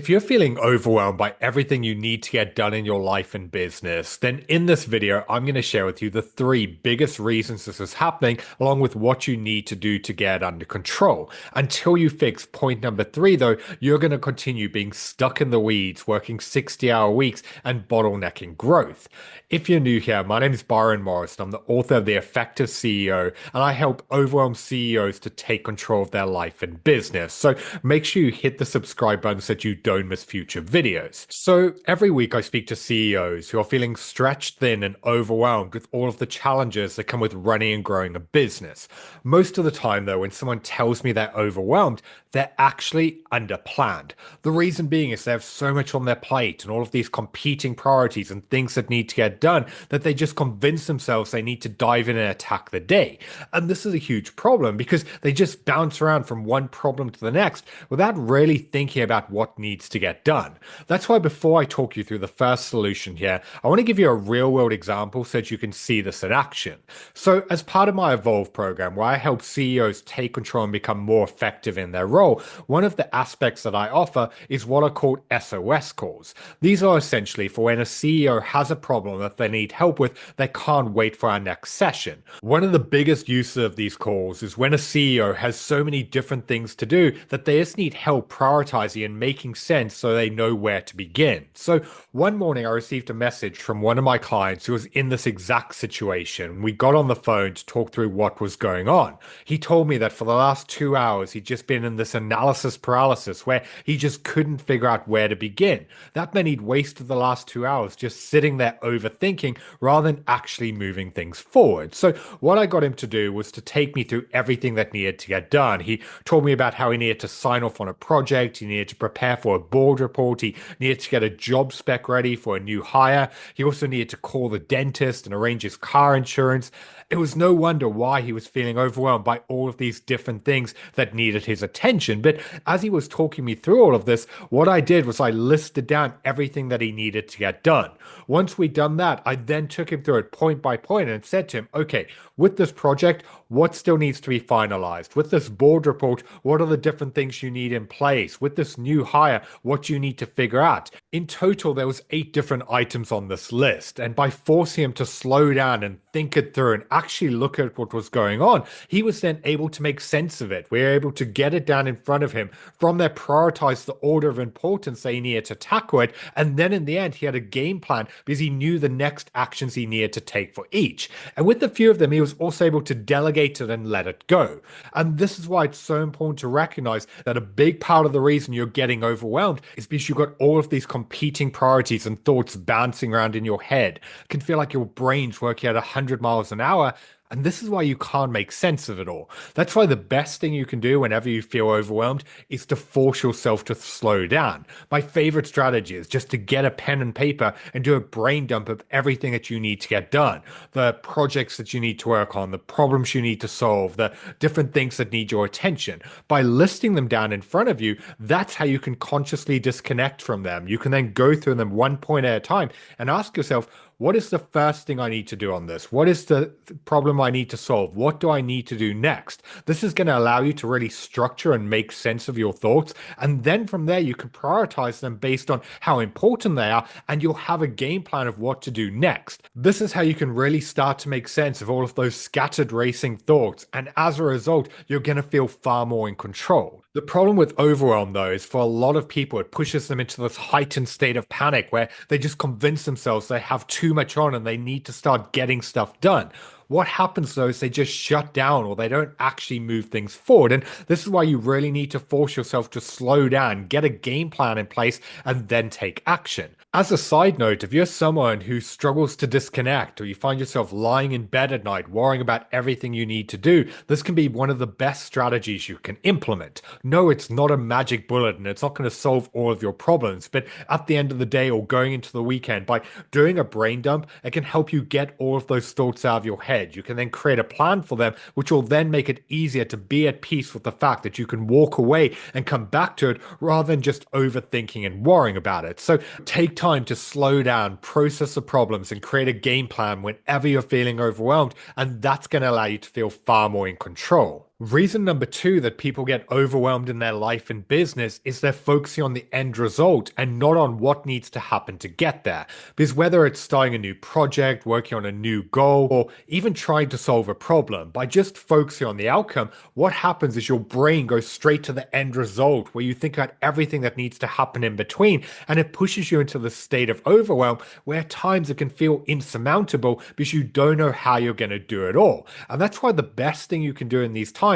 If you're feeling overwhelmed by everything you need to get done in your life and business, then in this video, I'm going to share with you the three biggest reasons this is happening, along with what you need to do to get under control. Until you fix point number three, though, you're going to continue being stuck in the weeds, working 60-hour weeks and bottlenecking growth. If you're new here, my name is Byron Morrison. I'm the author of The Effective CEO, and I help overwhelmed CEOs to take control of their life and business. So make sure you hit the subscribe button so that you don't miss future videos. So every week I speak to CEOs who are feeling stretched thin and overwhelmed with all of the challenges that come with running and growing a business. Most of the time though, when someone tells me they're overwhelmed, they're actually underplanned. The reason being is they have so much on their plate and all of these competing priorities and things that need to get done that they just convince themselves they need to dive in and attack the day. And this is a huge problem because they just bounce around from one problem to the next without really thinking about what needs to get done. That's why before I talk you through the first solution here, I want to give you a real world example so that you can see this in action. So as part of my Evolve program, where I help CEOs take control and become more effective in their role, one of the aspects that I offer is what are called SOS calls. These are essentially for when a CEO has a problem that they need help with, they can't wait for our next session. One of the biggest uses of these calls is when a CEO has so many different things to do that they just need help prioritizing and making sense so they know where to begin. So one morning I received a message from one of my clients who was in this exact situation. We got on the phone to talk through what was going on. He told me that for the last 2 hours he'd just been in this analysis paralysis where he just couldn't figure out where to begin. That meant he'd wasted the last 2 hours just sitting there overthinking rather than actually moving things forward. So what I got him to do was to take me through everything that needed to get done. He told me about how he needed to sign off on a project, he needed to prepare for a board report, he needed to get a job spec ready for a new hire, he also needed to call the dentist and arrange his car insurance. It was no wonder why he was feeling overwhelmed by all of these different things that needed his attention. But as he was talking me through all of this, what I did was I listed down everything that he needed to get done. Once we'd done that, I then took him through it point by point and said to him, okay, with this project, what still needs to be finalized? With this board report, what are the different things you need in place? With this new hire, what you need to figure out? In total, there was 8 different items on this list. And by forcing him to slow down and think it through and actually look at what was going on, he was then able to make sense of it. We were able to get it down in front of him, from there prioritize the order of importance that he needed to tackle it, and then in the end he had a game plan because he knew the next actions he needed to take for each. And with a few of them, he was also able to delegate it and let it go. And this is why it's so important to recognize that a big part of the reason you're getting overwhelmed is because you've got all of these competing priorities and thoughts bouncing around in your head. It can feel like your brain's working at 100 miles an hour. And this is why you can't make sense of it all. That's why the best thing you can do whenever you feel overwhelmed is to force yourself to slow down. My favorite strategy is just to get a pen and paper and do a brain dump of everything that you need to get done. The projects that you need to work on, the problems you need to solve, the different things that need your attention. By listing them down in front of you, that's how you can consciously disconnect from them. You can then go through them one point at a time and ask yourself, what is the first thing I need to do on this? What is the problem I need to solve? What do I need to do next? This is going to allow you to really structure and make sense of your thoughts. And then from there, you can prioritize them based on how important they are, and you'll have a game plan of what to do next. This is how you can really start to make sense of all of those scattered racing thoughts. And as a result, you're going to feel far more in control. The problem with overwhelm, though, is for a lot of people, it pushes them into this heightened state of panic where they just convince themselves they have too much on and they need to start getting stuff done. What happens though is they just shut down or they don't actually move things forward. And this is why you really need to force yourself to slow down, get a game plan in place, and then take action. As a side note, if you're someone who struggles to disconnect or you find yourself lying in bed at night worrying about everything you need to do, this can be one of the best strategies you can implement. No, it's not a magic bullet and it's not going to solve all of your problems, but at the end of the day or going into the weekend, by doing a brain dump, it can help you get all of those thoughts out of your head. You can then create a plan for them, which will then make it easier to be at peace with the fact that you can walk away and come back to it rather than just overthinking and worrying about it. So take time to slow down, process the problems, and create a game plan whenever you're feeling overwhelmed, and that's going to allow you to feel far more in control. Reason number two that people get overwhelmed in their life and business is they're focusing on the end result and not on what needs to happen to get there. Because whether it's starting a new project, working on a new goal, or even trying to solve a problem, by just focusing on the outcome, what happens is your brain goes straight to the end result where you think about everything that needs to happen in between, and it pushes you into the state of overwhelm where at times it can feel insurmountable because you don't know how you're going to do it all. And that's why the best thing you can do in these times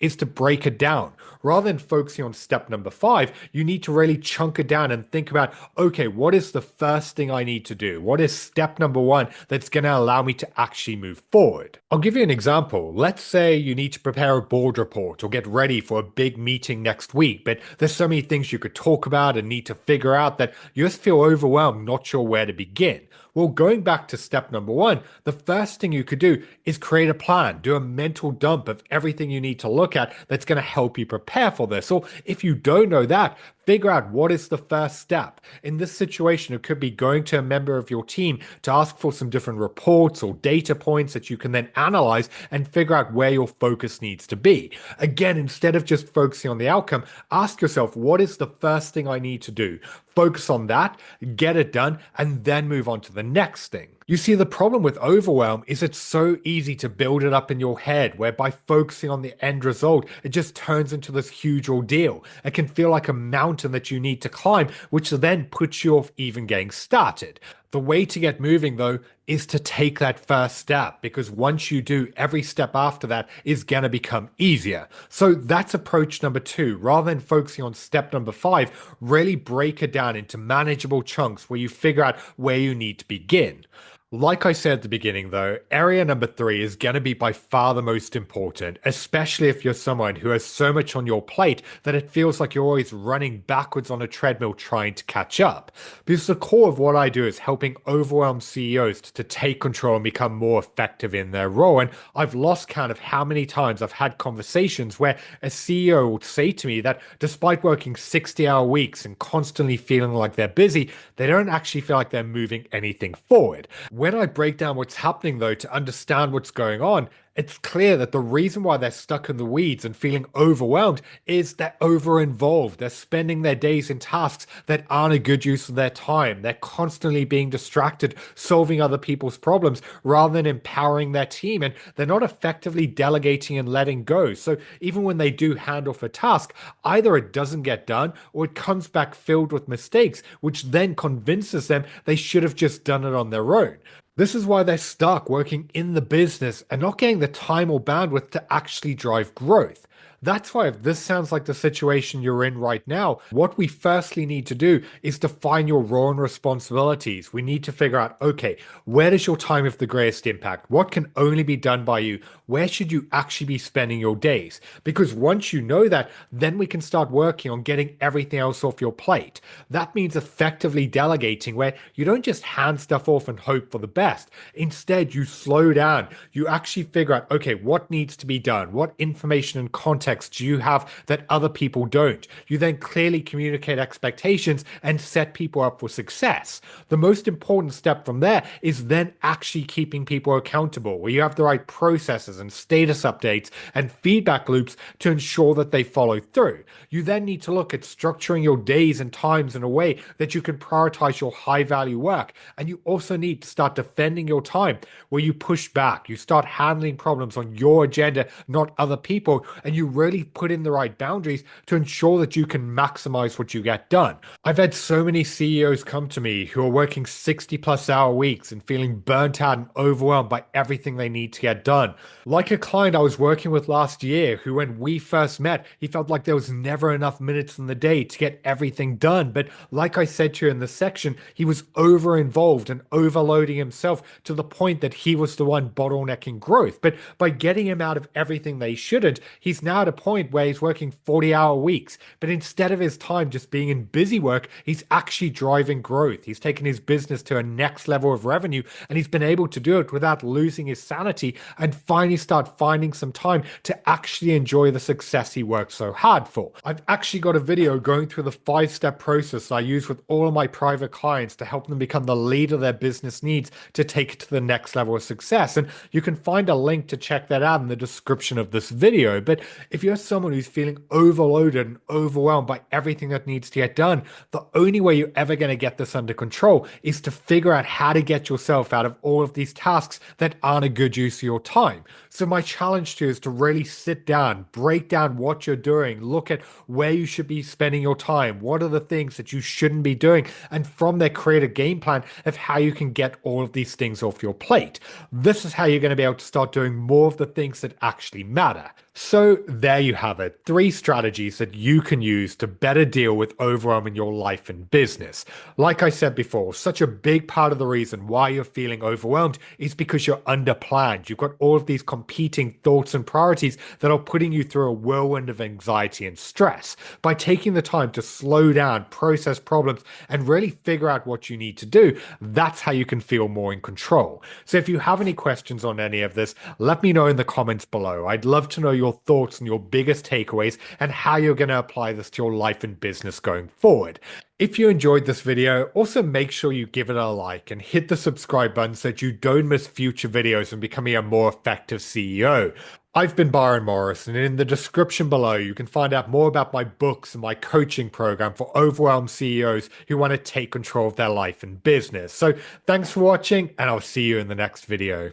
is to break it down. Rather than focusing on step number five, you need to really chunk it down and think about, okay, what is the first thing I need to do? What is step number one that's going to allow me to actually move forward? I'll give you an example. Let's say you need to prepare a board report or get ready for a big meeting next week, but there's so many things you could talk about and need to figure out that you just feel overwhelmed, not sure where to begin. Well, going back to step number one, the first thing you could do is create a plan, do a mental dump of everything you need to look at that's going to help you prepare for this. Or if you don't know that, figure out what is the first step. In this situation, it could be going to a member of your team to ask for some different reports or data points that you can then analyze and figure out where your focus needs to be. Again, instead of just focusing on the outcome, ask yourself, what is the first thing I need to do? Focus on that, get it done, and then move on to the next thing. You see, the problem with overwhelm is it's so easy to build it up in your head, where by focusing on the end result, it just turns into this huge ordeal. It can feel like a mountain that you need to climb, which then puts you off even getting started. The way to get moving, though, is to take that first step, because once you do, every step after that is going to become easier. So that's approach number two. Rather than focusing on step number five, really break it down into manageable chunks where you figure out where you need to begin. Like I said at the beginning, though, area number three is going to be by far the most important, especially if you're someone who has so much on your plate that it feels like you're always running backwards on a treadmill trying to catch up. Because the core of what I do is helping overwhelmed CEOs to take control and become more effective in their role. And I've lost count of how many times I've had conversations where a CEO will say to me that despite working 60-hour weeks and constantly feeling like they're busy, they don't actually feel like they're moving anything forward. When I break down what's happening, though, to understand what's going on, it's clear that the reason why they're stuck in the weeds and feeling overwhelmed is they're over-involved. They're spending their days in tasks that aren't a good use of their time. They're constantly being distracted, solving other people's problems rather than empowering their team. And they're not effectively delegating and letting go. So even when they do hand off a task, either it doesn't get done or it comes back filled with mistakes, which then convinces them they should have just done it on their own. This is why they're stuck working in the business and not getting the time or bandwidth to actually drive growth. That's why, if this sounds like the situation you're in right now, what we firstly need to do is define your role and responsibilities. We need to figure out, okay, where does your time have the greatest impact? What can only be done by you? Where should you actually be spending your days? Because once you know that, then we can start working on getting everything else off your plate. That means effectively delegating, where you don't just hand stuff off and hope for the best. Instead, you slow down. You actually figure out, okay, what needs to be done? What information and context do you have that other people don't? You then clearly communicate expectations and set people up for success. The most important step from there is then actually keeping people accountable, where you have the right processes and status updates and feedback loops to ensure that they follow through. You then need to look at structuring your days and times in a way that you can prioritize your high value work. And you also need to start defending your time, where you push back, you start handling problems on your agenda, not other people, and you really put in the right boundaries to ensure that you can maximize what you get done. I've had so many CEOs come to me who are working 60+ hour weeks and feeling burnt out and overwhelmed by everything they need to get done. Like a client I was working with last year, who, when we first met, he felt like there was never enough minutes in the day to get everything done. But like I said to you in the section, he was over involved and overloading himself to the point that he was the one bottlenecking growth. But by getting him out of everything they shouldn't, he's now at at a point where he's working 40-hour weeks, but instead of his time just being in busy work, he's actually driving growth. He's taken his business to a next level of revenue, and he's been able to do it without losing his sanity and finally start finding some time to actually enjoy the success he worked so hard for. I've actually got a video going through the 5-step process I use with all of my private clients to help them become the leader their business needs to take it to the next level of success. And you can find a link to check that out in the description of this video. But if you're someone who's feeling overloaded and overwhelmed by everything that needs to get done, the only way you're ever going to get this under control is to figure out how to get yourself out of all of these tasks that aren't a good use of your time. So my challenge to you is to really sit down, break down what you're doing, look at where you should be spending your time, what are the things that you shouldn't be doing, and from there create a game plan of how you can get all of these things off your plate. This is how you're going to be able to start doing more of the things that actually matter. So there you have it, 3 strategies that you can use to better deal with overwhelm in your life and business. Like I said before, such a big part of the reason why you're feeling overwhelmed is because you're underplanned. You've got all of these competing thoughts and priorities that are putting you through a whirlwind of anxiety and stress. By taking the time to slow down, process problems, and really figure out what you need to do, that's how you can feel more in control. So if you have any questions on any of this, let me know in the comments below. I'd love to know your thoughts and your biggest takeaways and how you're going to apply this to your life and business going forward. If you enjoyed this video, also make sure you give it a like and hit the subscribe button so that you don't miss future videos and becoming a more effective CEO. I've been Byron Morrison, and in the description below, you can find out more about my books and my coaching program for overwhelmed CEOs who want to take control of their life and business. So thanks for watching, and I'll see you in the next video.